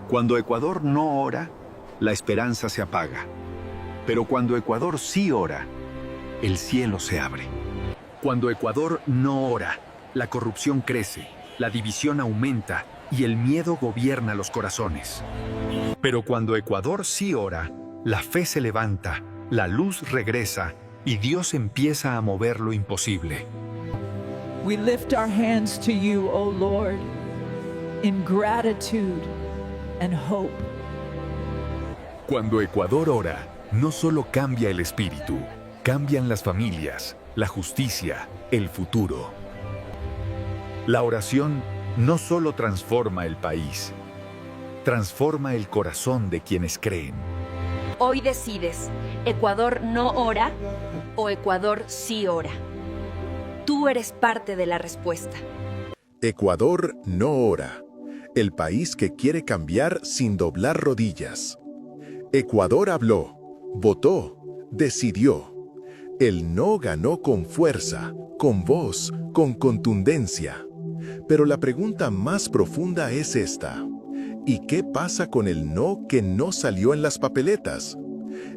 Cuando Ecuador no ora, la esperanza se apaga. Pero cuando Ecuador sí ora, el cielo se abre. Cuando Ecuador no ora, la corrupción crece, la división aumenta y el miedo gobierna los corazones. Pero cuando Ecuador sí ora, la fe se levanta, la luz regresa y Dios empieza a mover lo imposible. We lift our hands to you, O Lord, in gratitude and hope. Cuando Ecuador ora, no solo cambia el espíritu, cambian las familias, la justicia, el futuro. La oración no solo transforma el país, transforma el corazón de quienes creen. Hoy decides, ¿Ecuador no ora o Ecuador sí ora? Tú eres parte de la respuesta. Ecuador no ora. El país que quiere cambiar sin doblar rodillas. Ecuador habló, votó, decidió. El no ganó con fuerza, con voz, con contundencia. Pero la pregunta más profunda es esta. ¿Y qué pasa con el no que no salió en las papeletas?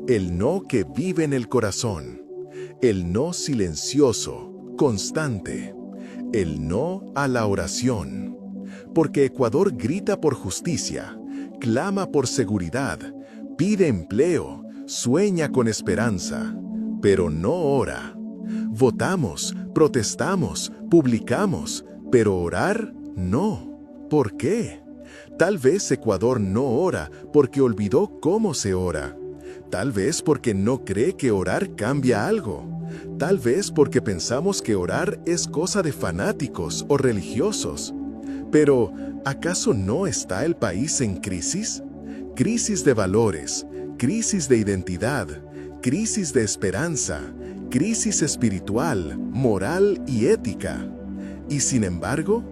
El no que vive en el corazón. El no silencioso, constante. El no a la oración. Porque Ecuador grita por justicia, clama por seguridad, pide empleo, sueña con esperanza, pero no ora. Votamos, protestamos, publicamos, pero orar, no. ¿Por qué? Tal vez Ecuador no ora porque olvidó cómo se ora. Tal vez porque no cree que orar cambia algo. Tal vez porque pensamos que orar es cosa de fanáticos o religiosos. Pero, ¿acaso no está el país en crisis? Crisis de valores, crisis de identidad, crisis de esperanza, crisis espiritual, moral y ética. Y sin embargo,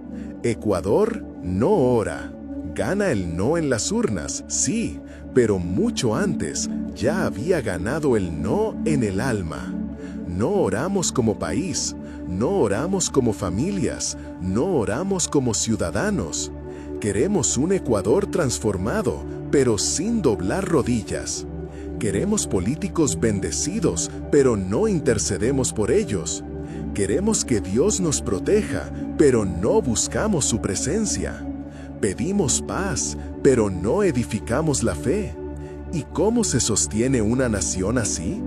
Ecuador no ora. Gana el no en las urnas, sí, pero mucho antes ya había ganado el no en el alma. No oramos como país, no oramos como familias, no oramos como ciudadanos. Queremos un Ecuador transformado, pero sin doblar rodillas. Queremos políticos bendecidos, pero no intercedemos por ellos. Queremos que Dios nos proteja, pero no buscamos su presencia. Pedimos paz, pero no edificamos la fe. ¿Y cómo se sostiene una nación así?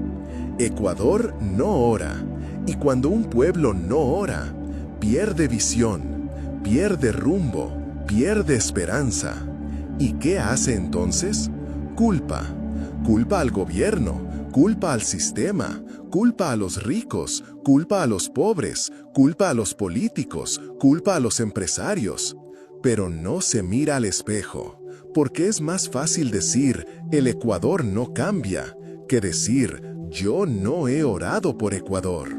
Ecuador no ora. Y cuando un pueblo no ora, pierde visión, pierde rumbo, pierde esperanza. ¿Y qué hace entonces? Culpa. Culpa al gobierno, culpa al sistema, culpa a los ricos, culpa a los pobres, culpa a los políticos, culpa a los empresarios. Pero no se mira al espejo, porque es más fácil decir, el Ecuador no cambia, que decir, yo no he orado por Ecuador.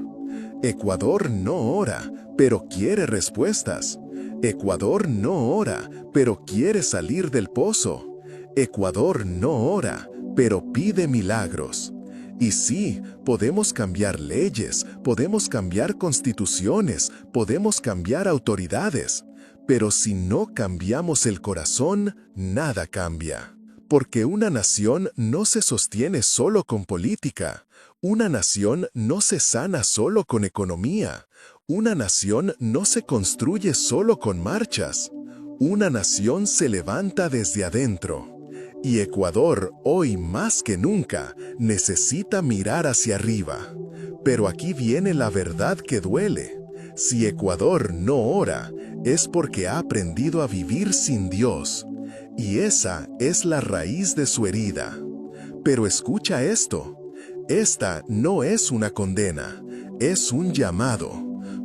Ecuador no ora, pero quiere respuestas. Ecuador no ora, pero quiere salir del pozo. Ecuador no ora, pero pide milagros. Y sí, podemos cambiar leyes, podemos cambiar constituciones, podemos cambiar autoridades. Pero si no cambiamos el corazón, nada cambia. Porque una nación no se sostiene solo con política. Una nación no se sana solo con economía. Una nación no se construye solo con marchas. Una nación se levanta desde adentro. Y Ecuador, hoy más que nunca, necesita mirar hacia arriba. Pero aquí viene la verdad que duele. Si Ecuador no ora, es porque ha aprendido a vivir sin Dios. Y esa es la raíz de su herida. Pero escucha esto. Esta no es una condena, es un llamado.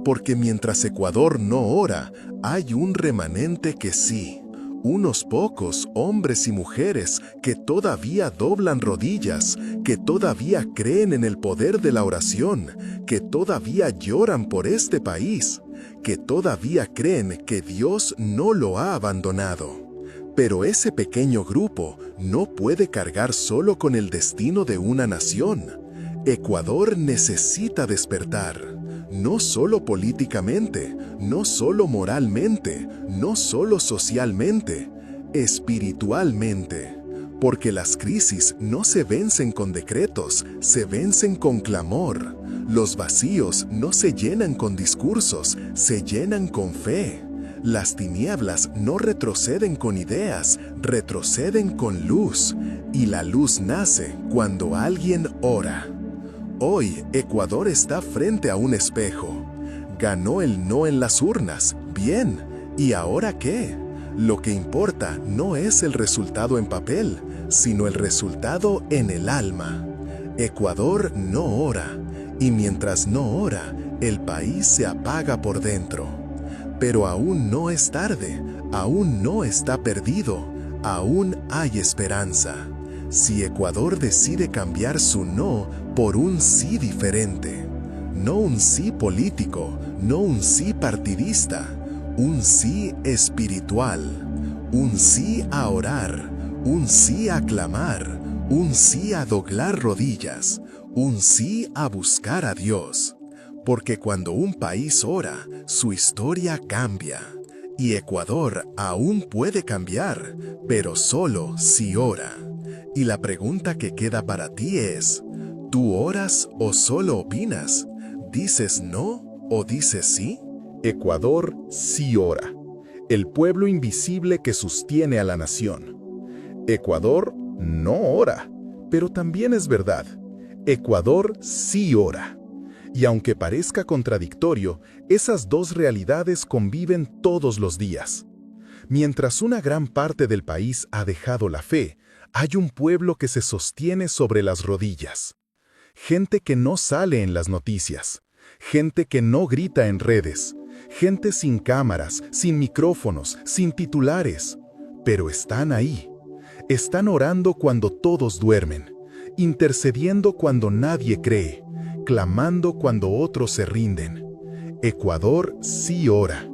Porque mientras Ecuador no ora, hay un remanente que sí. Unos pocos hombres y mujeres que todavía doblan rodillas, que todavía creen en el poder de la oración, que todavía lloran por este país, que todavía creen que Dios no lo ha abandonado. Pero ese pequeño grupo no puede cargar solo con el destino de una nación. Ecuador necesita despertar. No solo políticamente, no solo moralmente, no solo socialmente. espiritualmente. Porque las crisis no se vencen con decretos, se vencen con clamor. Los vacíos no se llenan con discursos, se llenan con fe. Las tinieblas no retroceden con ideas, retroceden con luz. Y la luz nace cuando alguien ora. Hoy, Ecuador está frente a un espejo. Ganó el no en las urnas. Bien. ¿Y ahora qué? Lo que importa no es el resultado en papel, sino el resultado en el alma. Ecuador no ora, y mientras no ora, el país se apaga por dentro. Pero aún no es tarde, aún no está perdido, aún hay esperanza. Si Ecuador decide cambiar su no por un sí diferente, no un sí político, no un sí partidista, un sí espiritual, un sí a orar, un sí a clamar, un sí a doblar rodillas, un sí a buscar a Dios. Porque cuando un país ora, su historia cambia. Y Ecuador aún puede cambiar, pero solo si ora. Y la pregunta que queda para ti es, ¿tú oras o solo opinas? ¿Dices no o dices sí? Ecuador sí ora, el pueblo invisible que sostiene a la nación. Ecuador no ora, pero también es verdad, Ecuador sí ora. Y aunque parezca contradictorio, esas dos realidades conviven todos los días. Mientras una gran parte del país ha dejado la fe, hay un pueblo que se sostiene sobre las rodillas. Gente que no sale en las noticias, gente que no grita en redes, gente sin cámaras, sin micrófonos, sin titulares, pero están ahí. Están orando cuando todos duermen, intercediendo cuando nadie cree, clamando cuando otros se rinden. Ecuador sí ora.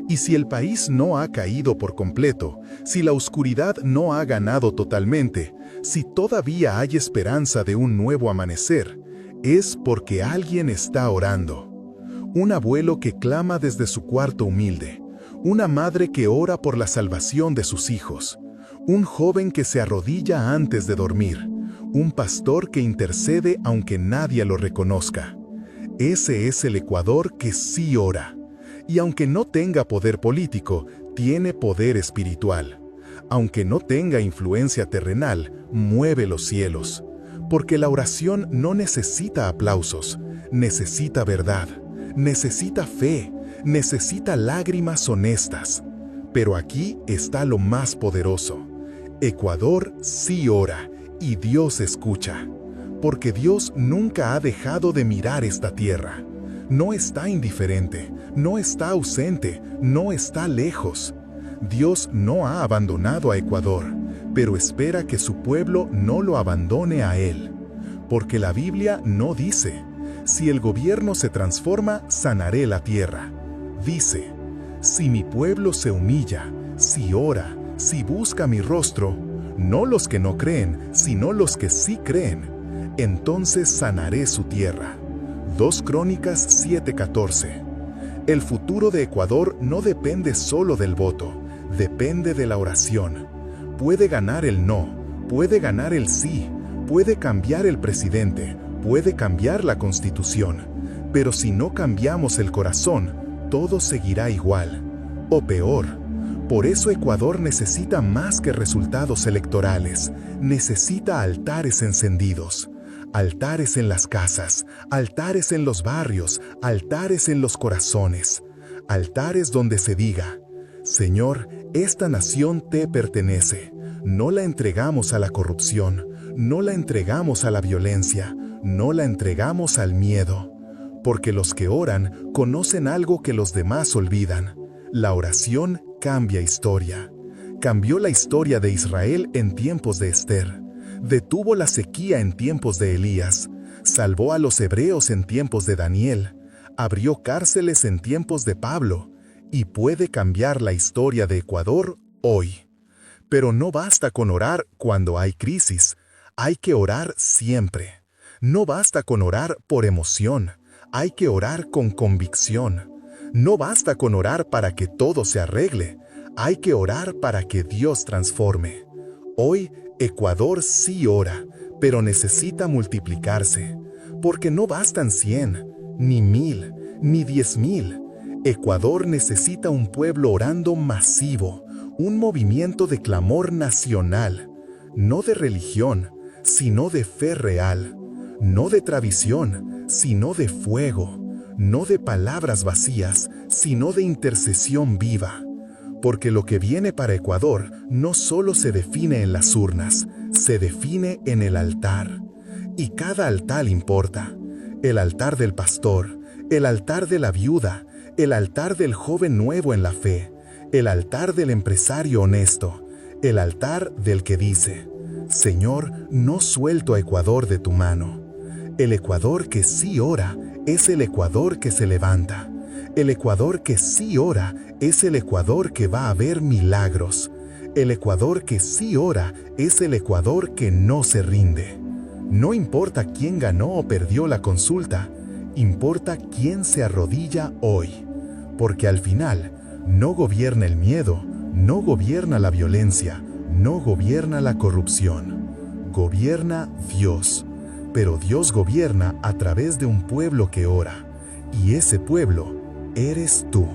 Y si el país no ha caído por completo, si la oscuridad no ha ganado totalmente, si todavía hay esperanza de un nuevo amanecer, es porque alguien está orando. Un abuelo que clama desde su cuarto humilde, una madre que ora por la salvación de sus hijos, un joven que se arrodilla antes de dormir, un pastor que intercede aunque nadie lo reconozca. Ese es el Ecuador que sí ora. Y aunque no tenga poder político, tiene poder espiritual. Aunque no tenga influencia terrenal, mueve los cielos. Porque la oración no necesita aplausos, necesita verdad, necesita fe, necesita lágrimas honestas. Pero aquí está lo más poderoso. Ecuador sí ora y Dios escucha. Porque Dios nunca ha dejado de mirar esta tierra. No está indiferente, no está ausente, no está lejos. Dios no ha abandonado a Ecuador, pero espera que su pueblo no lo abandone a él. Porque la Biblia no dice, si el gobierno se transforma, sanaré la tierra. Dice, si mi pueblo se humilla, si ora, si busca mi rostro, no los que no creen, sino los que sí creen, entonces sanaré su tierra. 2 Crónicas 7:14. El futuro de Ecuador no depende solo del voto, depende de la oración. Puede ganar el no, puede ganar el sí, puede cambiar el presidente, puede cambiar la constitución, pero si no cambiamos el corazón, todo seguirá igual, o peor. Por eso Ecuador necesita más que resultados electorales, necesita altares encendidos. Altares en las casas, altares en los barrios, altares en los corazones. Altares donde se diga, Señor, esta nación te pertenece. No la entregamos a la corrupción, no la entregamos a la violencia, no la entregamos al miedo. Porque los que oran conocen algo que los demás olvidan. La oración cambia historia. Cambió la historia de Israel en tiempos de Esther. Detuvo la sequía en tiempos de Elías, salvó a los hebreos en tiempos de Daniel, abrió cárceles en tiempos de Pablo, y puede cambiar la historia de Ecuador hoy. Pero no basta con orar cuando hay crisis, hay que orar siempre. No basta con orar por emoción, hay que orar con convicción. No basta con orar para que todo se arregle, Hay que orar para que Dios transforme. Hoy, Ecuador sí ora, pero necesita multiplicarse, porque no bastan 100, ni 1000, ni 10,000. Ecuador necesita un pueblo orando masivo, un movimiento de clamor nacional, no de religión, sino de fe real, no de tradición, sino de fuego, no de palabras vacías, sino de intercesión viva. Porque lo que viene para Ecuador no solo se define en las urnas, se define en el altar. Y cada altar importa. El altar del pastor, el altar de la viuda, el altar del joven nuevo en la fe, el altar del empresario honesto, el altar del que dice: Señor, no suelto a Ecuador de tu mano. El Ecuador que sí ora es el Ecuador que se levanta. El Ecuador que sí ora es el Ecuador que va a ver milagros. El Ecuador que sí ora es el Ecuador que no se rinde. No importa quién ganó o perdió la consulta, importa quién se arrodilla hoy. Porque al final, no gobierna el miedo, no gobierna la violencia, no gobierna la corrupción. Gobierna Dios. Pero Dios gobierna a través de un pueblo que ora. Y ese pueblo eres tú.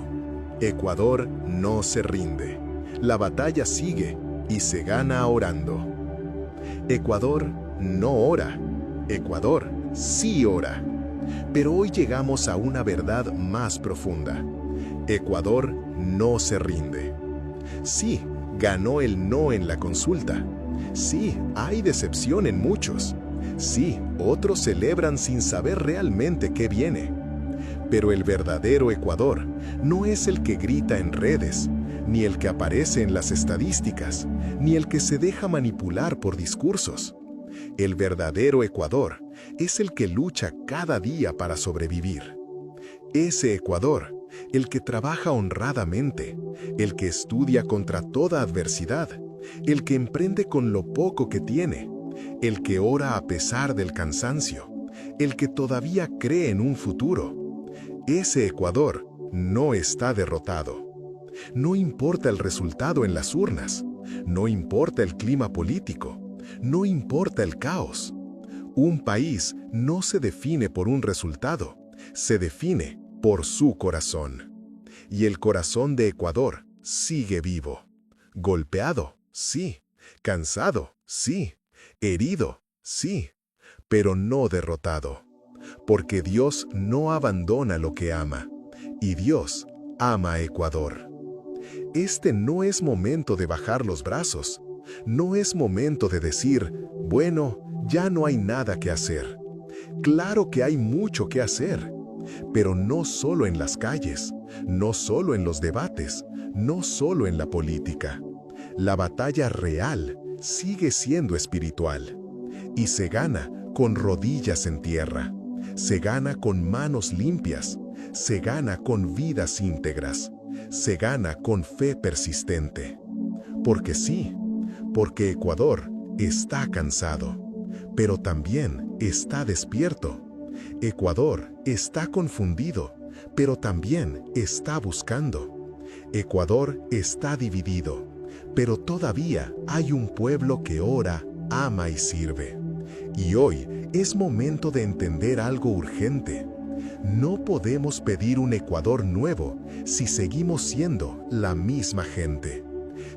Ecuador no se rinde. La batalla sigue y se gana orando. Ecuador no ora. Ecuador sí ora. Pero hoy llegamos a una verdad más profunda. Ecuador no se rinde. Sí, ganó el no en la consulta. Sí, hay decepción en muchos. Sí, otros celebran sin saber realmente qué viene. Pero el verdadero Ecuador no es el que grita en redes, ni el que aparece en las estadísticas, ni el que se deja manipular por discursos. El verdadero Ecuador es el que lucha cada día para sobrevivir. Ese Ecuador, el que trabaja honradamente, el que estudia contra toda adversidad, el que emprende con lo poco que tiene, el que ora a pesar del cansancio, el que todavía cree en un futuro. Ese Ecuador no está derrotado. No importa el resultado en las urnas, no importa el clima político, no importa el caos. Un país no se define por un resultado, se define por su corazón. Y el corazón de Ecuador sigue vivo. Golpeado, sí. Cansado, sí. Herido, sí. Pero no derrotado. Porque Dios no abandona lo que ama, y Dios ama a Ecuador. Este no es momento de bajar los brazos, no es momento de decir, bueno, ya no hay nada que hacer. Claro que hay mucho que hacer, pero no solo en las calles, no solo en los debates, no solo en la política. La batalla real sigue siendo espiritual, y se gana con rodillas en tierra. Se gana con manos limpias, se gana con vidas íntegras, se gana con fe persistente. Porque sí, porque Ecuador está cansado, pero también está despierto. Ecuador está confundido, pero también está buscando. Ecuador está dividido, pero todavía hay un pueblo que ora, ama y sirve. Y hoy es momento de entender algo urgente. No podemos pedir un Ecuador nuevo si seguimos siendo la misma gente.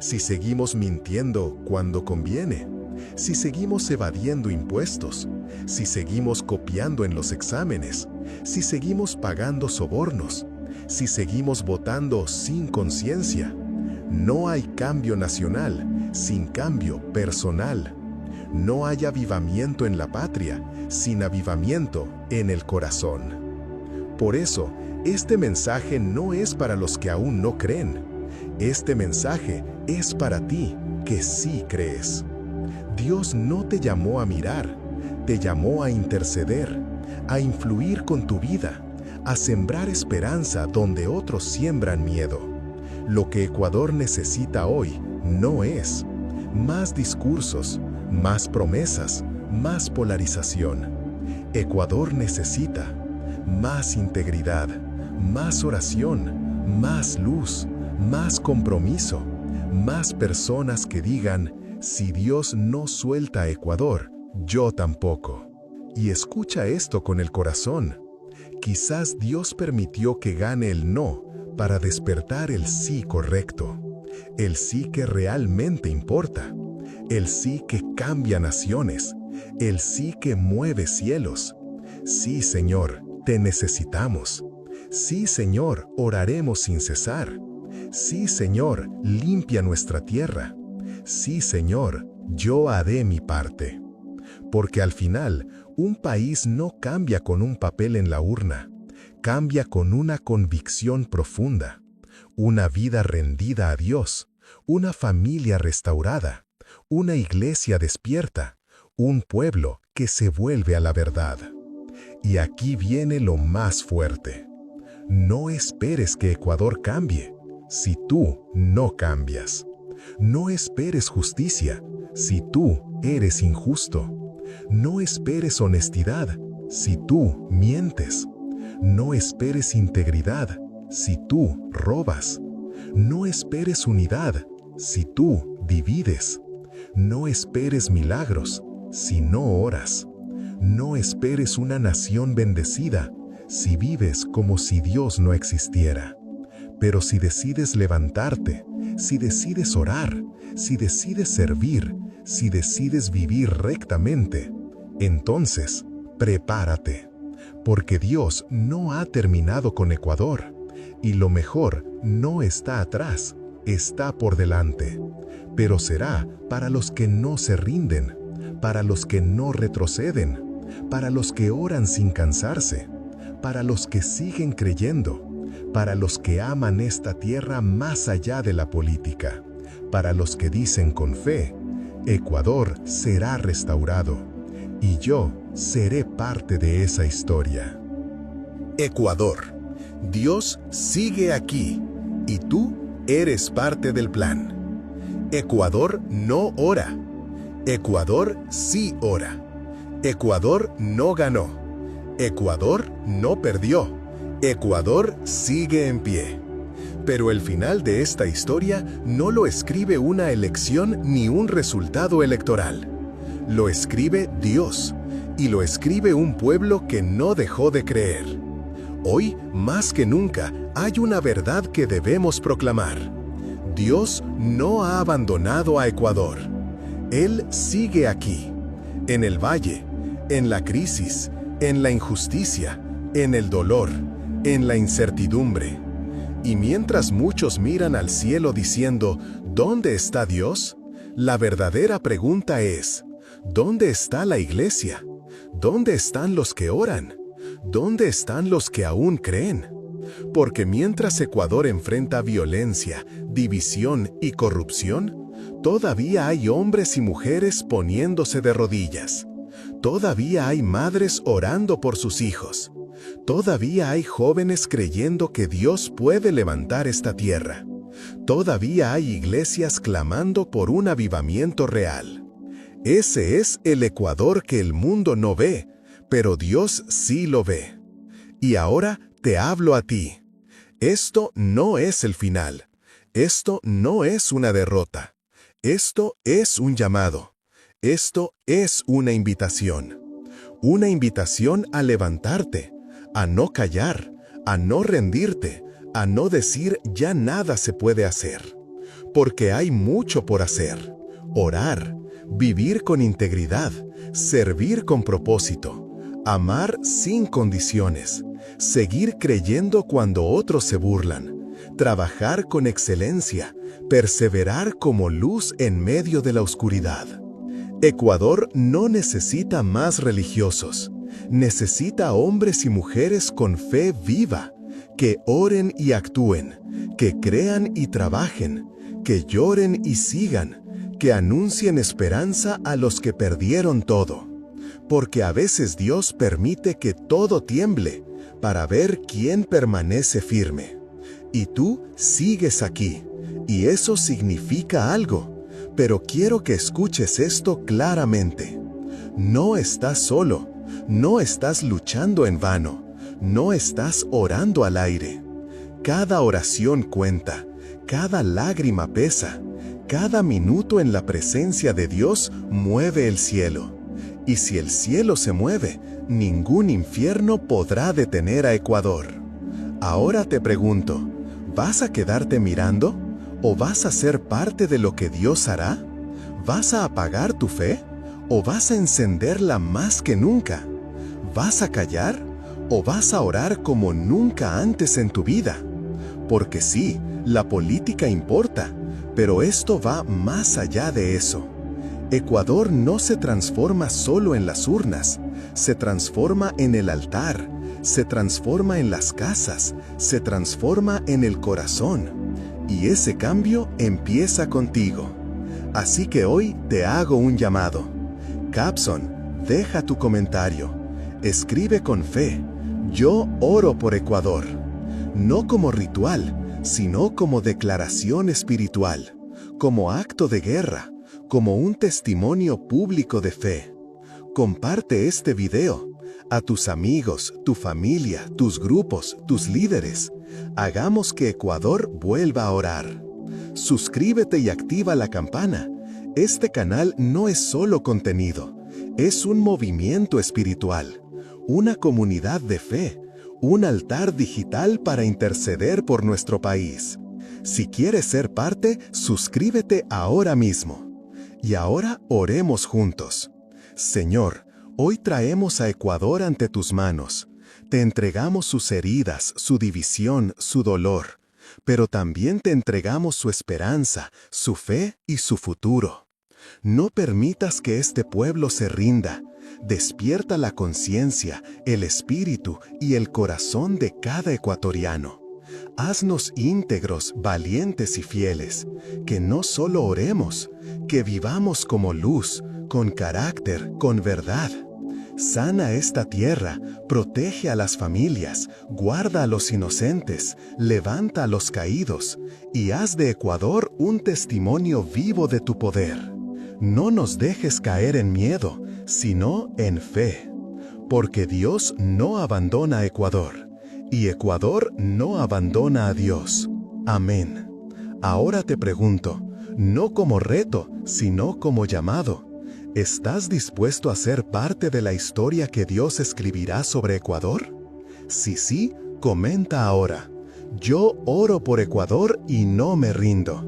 Si seguimos mintiendo cuando conviene. Si seguimos evadiendo impuestos. Si seguimos copiando en los exámenes. Si seguimos pagando sobornos. Si seguimos votando sin conciencia. No hay cambio nacional sin cambio personal. No hay avivamiento en la patria sin avivamiento en el corazón. Por eso, este mensaje no es para los que aún no creen. Este mensaje es para ti que sí crees. Dios no te llamó a mirar, te llamó a interceder, a influir con tu vida, a sembrar esperanza donde otros siembran miedo. Lo que Ecuador necesita hoy no es más discursos, más promesas, más polarización. Ecuador necesita más integridad, más oración, más luz, más compromiso, más personas que digan, si Dios no suelta a Ecuador, yo tampoco. Y escucha esto con el corazón. Quizás Dios permitió que gane el no para despertar el sí correcto, el sí que realmente importa, el sí que cambia naciones, el sí que mueve cielos. Sí, Señor, te necesitamos. Sí, Señor, oraremos sin cesar. Sí, Señor, limpia nuestra tierra. Sí, Señor, yo haré mi parte. Porque al final, un país no cambia con un papel en la urna, cambia con una convicción profunda, una vida rendida a Dios, una familia restaurada, una iglesia despierta, un pueblo que se vuelve a la verdad. Y aquí viene lo más fuerte. No esperes que Ecuador cambie si tú no cambias. No esperes justicia si tú eres injusto. No esperes honestidad si tú mientes. No esperes integridad si tú robas. No esperes unidad si tú divides. No esperes milagros si no oras. No esperes una nación bendecida si vives como si Dios no existiera. Pero si decides levantarte, si decides orar, si decides servir, si decides vivir rectamente, entonces prepárate, porque Dios no ha terminado con Ecuador, y lo mejor no está atrás, está por delante. Pero será para los que no se rinden, para los que no retroceden, para los que oran sin cansarse, para los que siguen creyendo, para los que aman esta tierra más allá de la política, para los que dicen con fe, Ecuador será restaurado, y yo seré parte de esa historia. Ecuador, Dios sigue aquí, y tú eres parte del plan. Ecuador no ora, Ecuador sí ora. Ecuador no ganó, Ecuador no perdió, Ecuador sigue en pie. Pero el final de esta historia no lo escribe una elección ni un resultado electoral. Lo escribe Dios, y lo escribe un pueblo que no dejó de creer. Hoy, más que nunca, hay una verdad que debemos proclamar. Dios no ha abandonado a Ecuador. Él sigue aquí, en el valle, en la crisis, en la injusticia, en el dolor, en la incertidumbre. Y mientras muchos miran al cielo diciendo, ¿dónde está Dios? La verdadera pregunta es, ¿dónde está la iglesia? ¿Dónde están los que oran? ¿Dónde están los que aún creen? Porque mientras Ecuador enfrenta violencia, división y corrupción, todavía hay hombres y mujeres poniéndose de rodillas. Todavía hay madres orando por sus hijos. Todavía hay jóvenes creyendo que Dios puede levantar esta tierra. Todavía hay iglesias clamando por un avivamiento real. Ese es el Ecuador que el mundo no ve, pero Dios sí lo ve. Y ahora te hablo a ti. Esto no es el final. Esto no es una derrota. Esto es un llamado. Esto es una invitación. Una invitación a levantarte, a no callar, a no rendirte, a no decir ya nada se puede hacer. Porque hay mucho por hacer. Orar, vivir con integridad, servir con propósito, amar sin condiciones, seguir creyendo cuando otros se burlan, trabajar con excelencia, perseverar como luz en medio de la oscuridad. Ecuador no necesita más religiosos, necesita hombres y mujeres con fe viva, que oren y actúen, que crean y trabajen, que lloren y sigan, que anuncien esperanza a los que perdieron todo. Porque a veces Dios permite que todo tiemble para ver quién permanece firme. Y tú sigues aquí, y eso significa algo. Pero quiero que escuches esto claramente. No estás solo, no estás luchando en vano, no estás orando al aire. Cada oración cuenta, cada lágrima pesa, Cada minuto en la presencia de Dios mueve el cielo. Y si el cielo se mueve, ningún infierno podrá detener a Ecuador. Ahora te pregunto, ¿vas a quedarte mirando? ¿O vas a ser parte de lo que Dios hará? ¿Vas a apagar tu fe? ¿O vas a encenderla más que nunca? ¿Vas a callar? ¿O vas a orar como nunca antes en tu vida? Porque sí, la política importa, pero esto va más allá de eso. Ecuador no se transforma solo en las urnas, se transforma en el altar, se transforma en las casas, se transforma en el corazón. Y ese cambio empieza contigo. Así que hoy te hago un llamado. Capson, deja tu comentario. Escribe con fe. Yo oro por Ecuador. No como ritual, sino como declaración espiritual, como acto de guerra, como un testimonio público de fe. Comparte este video a tus amigos, tu familia, tus grupos, tus líderes. Hagamos que Ecuador vuelva a orar. Suscríbete y activa la campana. Este canal no es solo contenido, es un movimiento espiritual, una comunidad de fe, un altar digital para interceder por nuestro país. Si quieres ser parte, suscríbete ahora mismo. Y ahora oremos juntos. Señor, hoy traemos a Ecuador ante tus manos. Te entregamos sus heridas, su división, su dolor, pero también te entregamos su esperanza, su fe y su futuro. No permitas que este pueblo se rinda. Despierta la conciencia, el espíritu y el corazón de cada ecuatoriano. Haznos íntegros, valientes y fieles, que no solo oremos, que vivamos como luz, con carácter, con verdad. Sana esta tierra, protege a las familias, guarda a los inocentes, levanta a los caídos, y haz de Ecuador un testimonio vivo de tu poder. No nos dejes caer en miedo, sino en fe, porque Dios no abandona a Ecuador, y Ecuador no abandona a Dios. Amén. Ahora te pregunto, no como reto, sino como llamado. ¿Estás dispuesto a ser parte de la historia que Dios escribirá sobre Ecuador? Si sí, comenta ahora. Yo oro por Ecuador y no me rindo.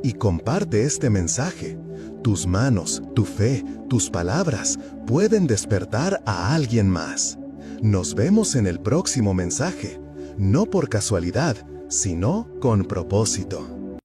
Y comparte este mensaje. Tus manos, tu fe, tus palabras pueden despertar a alguien más. Nos vemos en el próximo mensaje, no por casualidad, sino con propósito.